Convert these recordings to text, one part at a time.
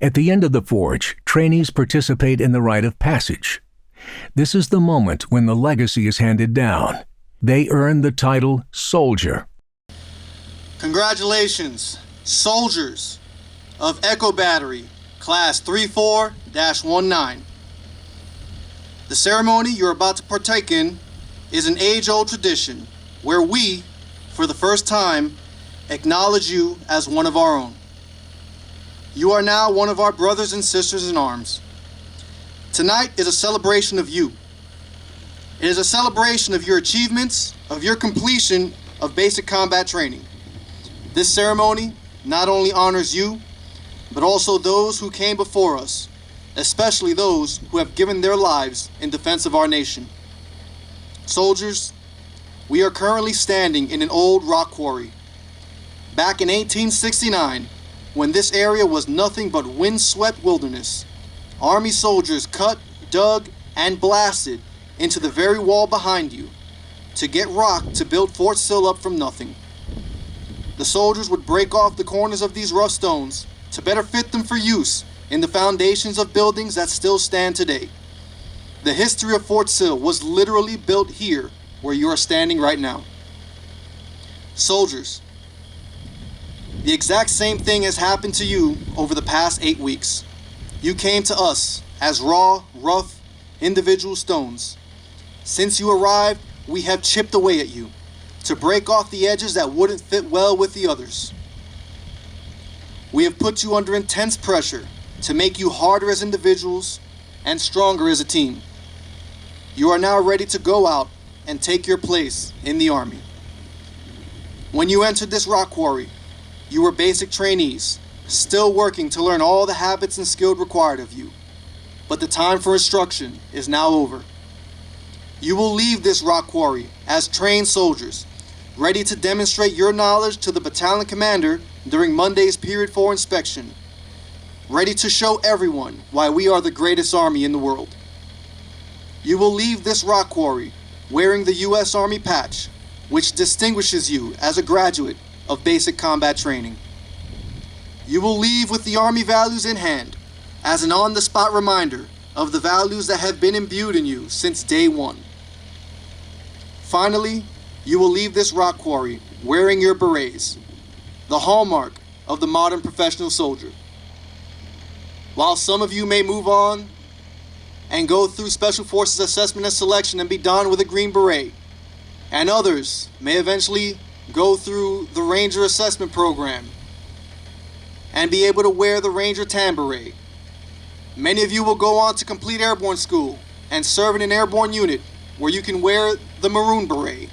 At the end of the forge, trainees participate in the rite of passage. This is the moment when the legacy is handed down. They earn the title Soldier. Congratulations, soldiers of Echo Battery, Class 34-19. The ceremony you're about to partake in is an age-old tradition where we, for the first time, acknowledge you as one of our own. You are now one of our brothers and sisters in arms. Tonight is a celebration of you. It is a celebration of your achievements, of your completion of basic combat training. This ceremony not only honors you, but also those who came before us, especially those who have given their lives in defense of our nation. Soldiers, we are currently standing in an old rock quarry. Back in 1869, when this area was nothing but windswept wilderness, Army soldiers cut, dug, and blasted into the very wall behind you to get rock to build Fort Sill up from nothing. The soldiers would break off the corners of these rough stones to better fit them for use in the foundations of buildings that still stand today. The history of Fort Sill was literally built here where you are standing right now. Soldiers, the exact same thing has happened to you over the past 8 weeks. You came to us as raw, rough, individual stones. Since you arrived, we have chipped away at you to break off the edges that wouldn't fit well with the others. We have put you under intense pressure to make you harder as individuals and stronger as a team. You are now ready to go out and take your place in the Army. When you entered this rock quarry, you were basic trainees, still working to learn all the habits and skills required of you. But the time for instruction is now over. You will leave this rock quarry as trained soldiers, ready to demonstrate your knowledge to the battalion commander during Monday's period for inspection, ready to show everyone why we are the greatest army in the world. You will leave this rock quarry wearing the U.S. Army patch, which distinguishes you as a graduate of basic combat training. You will leave with the Army values in hand as an on-the-spot reminder of the values that have been imbued in you since day one. Finally, you will leave this rock quarry wearing your berets, the hallmark of the modern professional soldier. While some of you may move on and go through Special Forces assessment and selection and be donned with a green beret, and others may eventually go through the Ranger assessment program and be able to wear the Ranger tan beret, many of you will go on to complete airborne school and serve in an airborne unit where you can wear the maroon beret.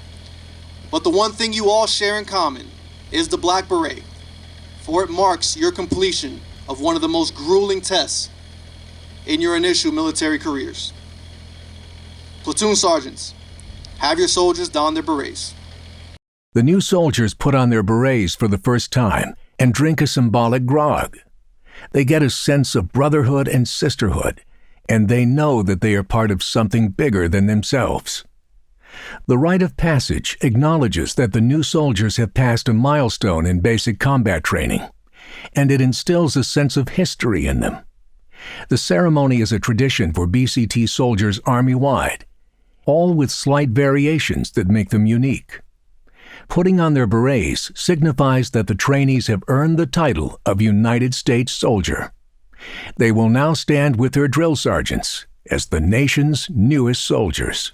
But the one thing you all share in common is the black beret, for it marks your completion of one of the most grueling tests in your initial military careers. Platoon sergeants, have your soldiers don their berets. The new soldiers put on their berets for the first time and drink a symbolic grog. They get a sense of brotherhood and sisterhood, and they know that they are part of something bigger than themselves. The rite of passage acknowledges that the new soldiers have passed a milestone in basic combat training, and it instills a sense of history in them. The ceremony is a tradition for BCT Soldiers Armywide, all with slight variations that make them unique. Putting on their berets signifies that the trainees have earned the title of United States Soldier. They will now stand with their drill sergeants as the nation's newest soldiers.